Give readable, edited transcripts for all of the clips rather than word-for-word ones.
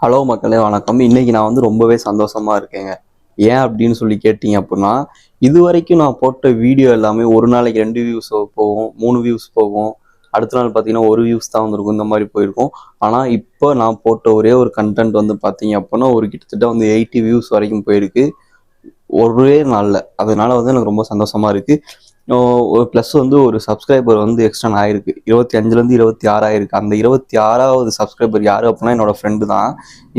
Hello மக்களே வணக்கம். இன்னைக்கு நான் வந்து ரொம்பவே சந்தோஷமா இருக்கேங்க. ஏன் அப்படின்னு சொல்லி கேட்டீங்க அப்படின்னா, இது வரைக்கும் நான் போட்ட வீடியோ எல்லாமே ஒரு நாளைக்கு 2 வியூஸ் போகும், 3 வியூஸ் போகும். அடுத்த நாள் பார்த்தீங்கன்னா 1 வியூஸ் தான் வந்திருக்கும். இந்த மாதிரி போயிருக்கும். ஆனால் இப்போ நான் போட்ட ஒரே ஒரு கண்டென்ட் வந்து பார்த்தீங்க அப்படின்னா ஒரு கிட்டத்தட்ட வந்து 80 வியூஸ் வரைக்கும் போயிருக்கு ஒரே நாளில். அதனால வந்து எனக்கு ரொம்ப சந்தோஷமா இருக்கு. ஒரு ப்ளஸ் வந்து ஒரு சப்ஸ்கிரைபர் வந்து எக்ஸ்டன் ஆயிருக்கு. 25லேருந்து 26 ஆயிருக்கு. அந்த 26வது சப்ஸ்கிரைபர் யாரு அப்படின்னா என்னோட ஃப்ரெண்டு தான்.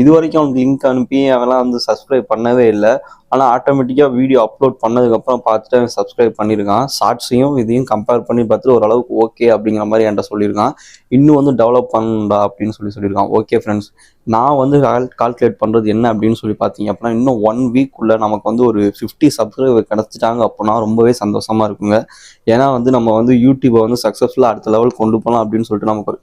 இது வரைக்கும் அவனுக்கு லிங்க் அனுப்பி அவெல்லாம் வந்து சப்ஸ்கிரைப் பண்ணவே இல்லை. ஆனால் ஆட்டோமேட்டிக்காக வீடியோ அப்லோட் பண்ணதுக்கப்புறம் பார்த்துட்டு அவன் சப்ஸ்கிரைப் பண்ணியிருக்கான். ஷார்ட்ஸையும் இதையும் கம்பேர் பண்ணி பார்த்துட்டு ஓரளவுக்கு ஓகே அப்படிங்கிற மாதிரி என்கிட்ட சொல்லியிருக்கான். இன்னும் வந்து டெவலப் பண்ணா அப்படின்னு சொல்லியிருக்கான். ஓகே ஃப்ரெண்ட்ஸ், நான் வந்து கால்குலேட் பண்ணுறது என்ன அப்படின்னு சொல்லி பார்த்தீங்க அப்படின்னா, இன்னும் 1 வீக்குள்ளே நமக்கு வந்து ஒரு 50 சப்ஸ்கிரைபர் கிடச்சிட்டாங்க அப்படின்னா ரொம்பவே சந்தோஷமாக இருக்குங்க. ஏன்னா வந்து நம்ம வந்து யூடியூப்பை வந்து சக்ஸஸ்ஃபுல்லாக அடுத்த லெவல் கொண்டு போகலாம் அப்படின்னு சொல்லிட்டு நமக்கு ஒரு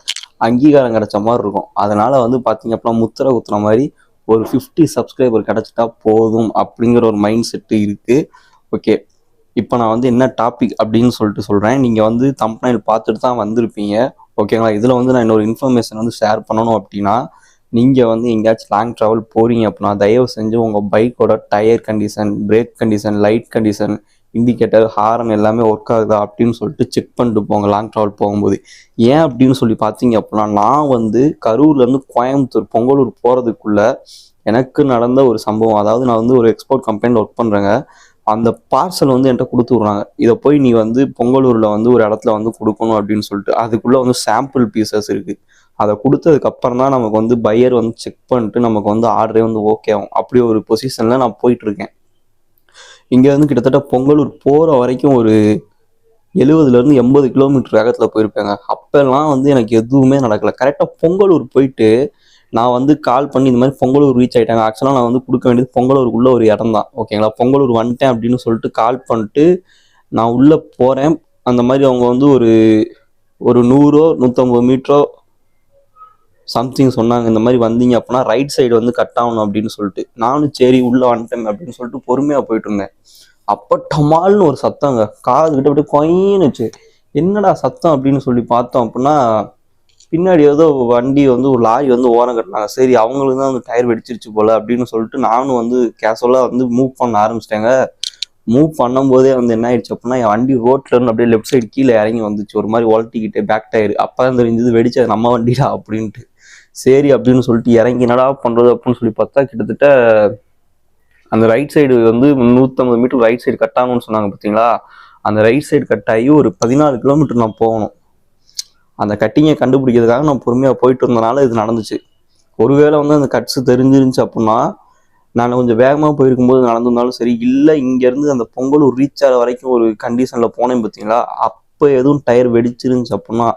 அங்கீகாரம் கிடைச்ச மாதிரி இருக்கும். அதனால வந்து பார்த்தீங்க அப்படின்னா முத்திரை குத்துற மாதிரி ஒரு 50 சப்ஸ்கிரைபர் கிடச்சிட்டா போதும் அப்படிங்கிற ஒரு மைண்ட் செட்டு இருக்குது. ஓகே, இப்போ நான் வந்து என்ன டாபிக் அப்படின்னு சொல்லிட்டு சொல்கிறேன். நீங்கள் வந்து தம்ப்நெயில் பார்த்துட்டு தான் வந்திருப்பீங்க. ஓகேங்களா? இதில் வந்து நான் இன்னொரு இன்ஃபர்மேஷன் வந்து ஷேர் பண்ணணும் அப்படின்னா, நீங்கள் வந்து எங்கேயாச்சும் லாங் ட்ராவல் போகிறீங்க அப்படின்னா தயவு செஞ்சு உங்கள் பைக்கோட tyre condition, brake condition, light condition, indicator, horn எல்லாமே ஒர்க் ஆகுதா அப்படின்னு சொல்லிட்டு செக் பண்ணிட்டு போங்க லாங் ட்ராவல் போகும்போது. ஏன் அப்படின்னு சொல்லி பார்த்தீங்க அப்படின்னா, நான் வந்து கரூர்லேருந்து கோயம்புத்தூர் பொங்கலூர் போகிறதுக்குள்ள எனக்கு நடந்த ஒரு சம்பவம். அதாவது நான் வந்து ஒரு எக்ஸ்போர்ட் கம்பெனியில் ஒர்க் பண்ணுறேங்க. அந்த பார்சல் வந்து என்கிட்ட கொடுத்து விட்றாங்க. இதை போய் நீ வந்து பொங்கலூரில் வந்து ஒரு இடத்துல வந்து கொடுக்கணும் அப்படின்னு சொல்லிட்டு. அதுக்குள்ளே வந்து சாம்பிள் பீசஸ் இருக்குது. அதை கொடுத்ததுக்கு அப்புறம் தான் நமக்கு வந்து பையர் வந்து செக் பண்ணிட்டு நமக்கு வந்து ஆர்டரே வந்து ஓகே ஆகும். அப்படி ஒரு பொசிஷனில் நான் போயிட்டு இருக்கேன். இங்கே வந்து கிட்டத்தட்ட பொங்கலூர் போகிற வரைக்கும் ஒரு 70லேருந்து 80 கிலோமீட்டர் வேகத்தில் போயிருப்பேங்க. அப்போல்லாம் வந்து எனக்கு எதுவுமே நடக்கலை. கரெக்டாக பொங்கலூர் போயிட்டு நான் வந்து கால் பண்ணி இந்த மாதிரி பொங்கலூர் ரீச் ஆகிட்டாங்க. ஆக்சுவலாக நான் வந்து கொடுக்க வேண்டியது பொங்கலூருக்குள்ளே ஒரு இடம் தான். ஓகேங்களா? பொங்கலூர் வந்துட்டேன் அப்படின்னு சொல்லிட்டு கால் பண்ணிட்டு நான் உள்ளே போகிறேன். அந்த மாதிரி அவங்க வந்து ஒரு 100 150 மீட்டரோ சம்திங் சொன்னாங்க. இந்த மாதிரி வந்தீங்க அப்படின்னா ரைட் சைடு வந்து கட் ஆகணும் அப்படின்னு சொல்லிட்டு. நானும் சரி உள்ளே வந்துட்டேன் அப்படின்னு சொல்லிட்டு பொறுமையாக போயிட்டு இருந்தேன். அப்போ டமால்னு ஒரு சத்தங்க காது கிட்ட அப்படியே கொயின்னுச்சு. என்னடா சத்தம் அப்படின்னு சொல்லி பார்த்தோம் அப்படின்னா, பின்னாடி ஏதோ வண்டி வந்து ஒரு லாரி வந்து ஓரம் கட்டினாங்க. சரி அவங்களுக்கு தான் வந்து டயர் வெடிச்சிருச்சு போல அப்படின்னு சொல்லிட்டு நானும் வந்து கேஷுவலாக வந்து மூவ் பண்ண ஆரம்பிச்சிட்டேங்க. மூவ் பண்ணும்போதே வந்து என்ன ஆயிடுச்சு அப்படின்னா, என் வண்டி ரோட்ல இருந்து அப்படியே லெஃப்ட் சைடு கீழே இறங்கி வந்துச்சு. ஒரு மாதிரி உலட்டிக்கிட்டே பேக் டயர். அப்போ தான் தெரிஞ்சது வெடிச்சது நம்ம வண்டிடா அப்படின்ட்டு. சரி அப்படின்னு சொல்லிட்டு இறங்கி என்னடா பண்ணுறது அப்படின்னு சொல்லி பார்த்தா, கிட்டத்தட்ட அந்த ரைட் சைடு வந்து 150 மீட்டர் ரைட் சைடு கட் ஆகணும்னு சொன்னாங்க பார்த்தீங்களா? அந்த ரைட் சைடு கட் ஆகி ஒரு 14 கிலோமீட்டர் நான் போகணும். அந்த கட்டிங்கை கண்டுபிடிக்கிறதுக்காக நான் பொறுமையாக போயிட்டு இருந்தனால இது நடந்துச்சு. ஒருவேளை வந்து அந்த கட்ஸ் தெரிஞ்சிருந்துச்சு அப்படின்னா, நான் கொஞ்சம் வேகமாக போயிருக்கும்போது நடந்திருந்தாலும் சரி, இல்லை இங்கேருந்து அந்த பொங்கலூர் ரீச் ஆகிற வரைக்கும் ஒரு கண்டிஷனில் போனேன் பார்த்தீங்களா? அப்போ எதுவும் டயர் வெடிச்சிருந்துச்சு அப்படின்னா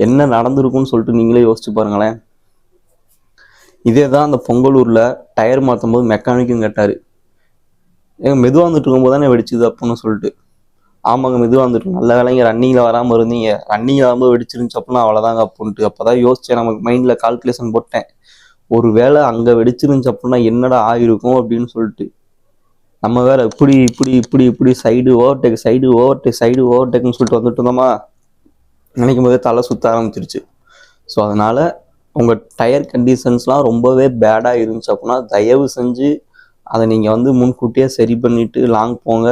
என்ன நடந்திருக்கும்னு சொல்லிட்டு நீங்களே யோசிச்சு பாருங்களேன். இதே தான் அந்த பொங்கலூரில் டயர் மாற்றும் போது மெக்கானிக்கும் கேட்டார், ஏங்க மெதுவாக வந்துட்டு இருக்கும்போது தானே வெடிச்சுது அப்படின்னு சொல்லிட்டு. ஆமாங்க மெதுவாக வந்துட்டு, நல்ல வேலைங்க ரன்னிங்கில் வராமல் இருந்தீங்க, ரன்னிங்கில் வரும்போது வெடிச்சிருந்துச்சு அப்படின்னா அவ்வளோதாங்க அப்படின்ட்டு. அப்போ தான் யோசிச்சேன், நமக்கு மைண்டில் கால்குலேஷன் போட்டேன். ஒரு வேளை அங்கே வெடிச்சிருந்துச்சு அப்படின்னா என்னடா ஆகிருக்கும் அப்படின்னு சொல்லிட்டு. நம்ம வேற இப்படி இப்படி இப்படி இப்படி side overtake side overtake side ஓவர்டேக்னு சொல்லிட்டு வந்துட்டு இருந்தோமா, நினைக்கும் போதே தலை சுற்ற ஆரம்பிச்சிருச்சு. ஸோ அதனால் உங்கள் டயர் கண்டிஷன்ஸ்லாம் ரொம்பவே பேடாக இருந்துச்சு அப்படின்னா தயவு செஞ்சு அதை நீங்கள் வந்து முன்கூட்டியே சரி பண்ணிவிட்டு லாங் போங்க.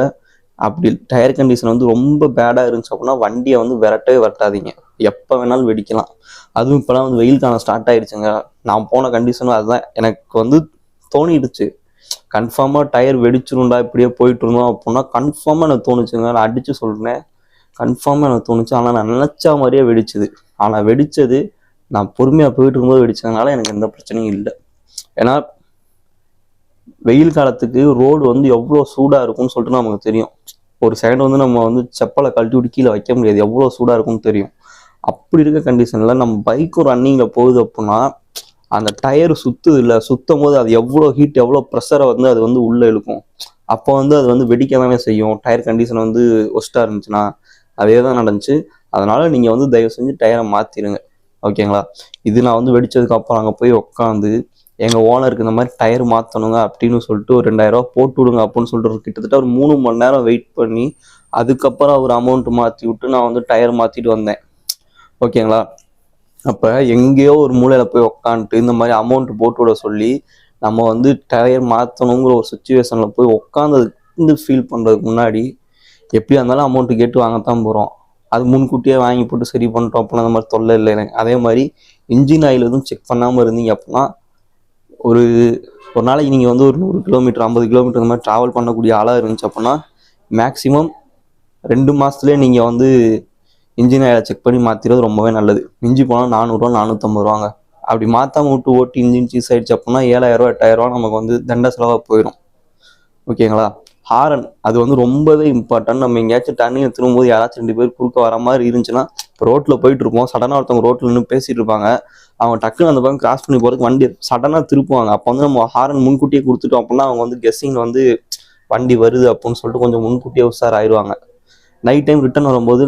அப்படி டயர் கண்டிஷன் வந்து ரொம்ப பேடாக இருந்துச்சு அப்படின்னா வண்டியை வந்து விரட்டவே விரட்டாதீங்க. எப்போ வேணாலும் வெடிக்கலாம். அதுவும் இப்போலாம் வந்து வெயில் காலம் ஸ்டார்ட் ஆகிடுச்சுங்க. நான் போன கண்டிஷனும் அதுதான். எனக்கு வந்து தோணிடுச்சு, கன்ஃபார்மாக டயர் வெடிச்சிருண்டா இப்படியே போயிட்டு இருந்தோம் அப்படின்னா கன்ஃபார்மாக எனக்கு தோணுச்சுங்க. நான் அடித்து சொல்கிறேன், கன்ஃபார்மாக எனக்கு தோணுச்சு. ஆனால் நான் நினச்சா மாதிரியே வெடிச்சுது. ஆனால் வெடித்தது நான் பொறுமையாக போயிட்டு இருக்கும்போது வெடிச்சதுனால எனக்கு எந்த பிரச்சனையும் இல்லை. ஏன்னா வெயில் காலத்துக்கு ரோடு வந்து எவ்வளோ சூடாக இருக்கும்னு சொல்லிட்டு நமக்கு தெரியும். ஒரு செகண்ட் வந்து நம்ம வந்து செப்பலை கழட்டி விட்டு கீழே வைக்க முடியாது, எவ்வளோ சூடாக இருக்கும்னு தெரியும். அப்படி இருக்க கண்டிஷனில் நம்ம பைக்கும் ரன்னிங்கில் போகுது அப்படின்னா அந்த டயர் சுற்றுது இல்லை, சுற்றும் போது அது எவ்வளோ ஹீட் எவ்வளோ ப்ரெஷரை வந்து அது வந்து உள்ளே இழுக்கும். அப்போ வந்து அது வந்து வெடிக்க தானே செய்யும். டயர் கண்டிஷன் வந்து ஒஸ்ட்டாக இருந்துச்சுன்னா அதே தான் நடந்துச்சு. அதனால் நீங்கள் வந்து தயவு செஞ்சு டயரை மாற்றிடுங்க. ஓகேங்களா? இது நான் வந்து வெடிச்சதுக்கு அப்புறம் அங்கே போய் உட்காந்து எங்கள் ஓனருக்கு இந்த மாதிரி டயர் மாற்றணுங்க அப்படின்னு சொல்லிட்டு ஒரு 2000 ரூபா போட்டு விடுங்க அப்படின்னு சொல்லிட்டு கிட்டத்தட்ட ஒரு 3 மணி நேரம் வெயிட் பண்ணி அதுக்கப்புறம் ஒரு அமௌண்ட் மாற்றி விட்டு நான் வந்து டயர் மாற்றிட்டு வந்தேன். ஓகேங்களா? அப்போ எங்கேயோ ஒரு மூலையில் போய் உக்காந்துட்டு இந்த மாதிரி அமௌண்ட் போட்டு விட சொல்லி நம்ம வந்து டயர் மாற்றணுங்கிற ஒரு சுச்சுவேஷனில் போய் உட்காந்து ஃபீல் பண்ணுறதுக்கு முன்னாடி எப்படியா இருந்தாலும் அமௌண்ட்டு கேட்டு வாங்கத்தான் போகிறோம். அது முன்கூட்டியே வாங்கி போட்டு சரி பண்ணிட்டோம் அப்படின்னா அந்த மாதிரி தொல்லை இல்லை எனக்கு. அதே மாதிரி இன்ஜின் ஆயில் எதுவும் செக் பண்ணாமல் இருந்தீங்க அப்படின்னா ஒரு ஒரு நாளைக்கு நீங்கள் வந்து ஒரு 100 கிலோமீட்டர் 50 கிலோமீட்டர் இந்த மாதிரி ட்ராவல் பண்ணக்கூடிய ஆளாக இருந்துச்சு அப்படின்னா மேக்ஸிமம் 2 மாதத்துலேயே நீங்கள் வந்து இன்ஜின் ஆயிலை செக் பண்ணி மாற்றிடுறது ரொம்பவே நல்லது. மிஞ்சி போனால் 400 450 ரூபாங்க. அப்படி மாற்றாம விட்டு ஓட்டி இன்ஜின் சீஸ் ஆகிடுச்சு அப்படின்னா 7000 8000 நமக்கு வந்து தண்ட செலவாக போயிடும். ஓகேங்களா? ஹாரன் அது வந்து ரொம்பவே இம்பார்ட்டன்ட். நம்ம எங்கேயாச்சும் டர்னிங் திரும்பும்போது யாராச்சும் 2 பேர் குறுக்க வர மாதிரி இருந்துச்சுன்னா இப்போ ரோட்டில் போயிட்டு இருப்போம், சடனாக ஒருத்தவங்க ரோட்டில் நின்று பேசிட்டு இருப்பாங்க, அவங்க டக்குன்னு அந்த பக்கம் கிராஸ் பண்ணி போகிறதுக்கு வண்டி சடனாக திருப்புவாங்க. அப்போ வந்து நம்ம ஹாரன் முன்கூட்டியே கொடுத்துட்டோம் அப்படின்னா அவங்க வந்து கெஸ்ஸிங் வந்து வண்டி வருது அப்படின்னு சொல்லிட்டு கொஞ்சம் முன்கூட்டியே உஷார் ஆயிடுவாங்க. நைட் டைம் ரிட்டர்ன் வரும்போது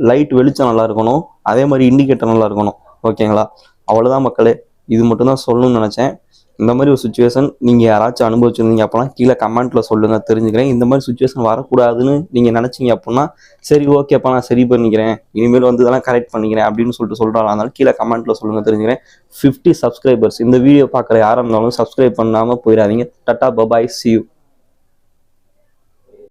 லைட் வெளிச்சம் நல்லா இருக்கணும், அதே மாதிரி இண்டிகேட்டர் நல்லா இருக்கணும். ஓகேங்களா? அவ்வளோதான் மக்களே, இது மட்டும் தான் சொல்லணும்னு நினச்சேன். இந்த மாதிரி ஒரு சுச்சுவேஷன் நீங்கள் யாராச்சும் அனுபவிச்சிருந்தீங்க அப்படின்னா கீழே கமெண்ட்டில் சொல்லுங்கள், தெரிஞ்சுக்கிறேன். இந்த மாதிரி சுச்சுவேஷன் வரக்கூடாதுன்னு நீங்கள் நினச்சிங்க அப்படின்னா சரி ஓகேப்பா நான் சரி பண்ணிக்கிறேன், இனிமேல் வந்து இதெல்லாம் கரெக்ட் பண்ணிக்கிறேன் அப்படின்னு சொல்கிறாங்க. அதனால கீழே கமெண்ட்டில் சொல்லுங்கள், தெரிஞ்சுக்கிறேன். 50 சப்ஸ்கிரைபர்ஸ் இந்த வீடியோ பார்க்குற யாராக இருந்தாலும் சப்ஸ்கிரைப் பண்ணாமல் போயிடாதீங்க. Tata bye bye, see you.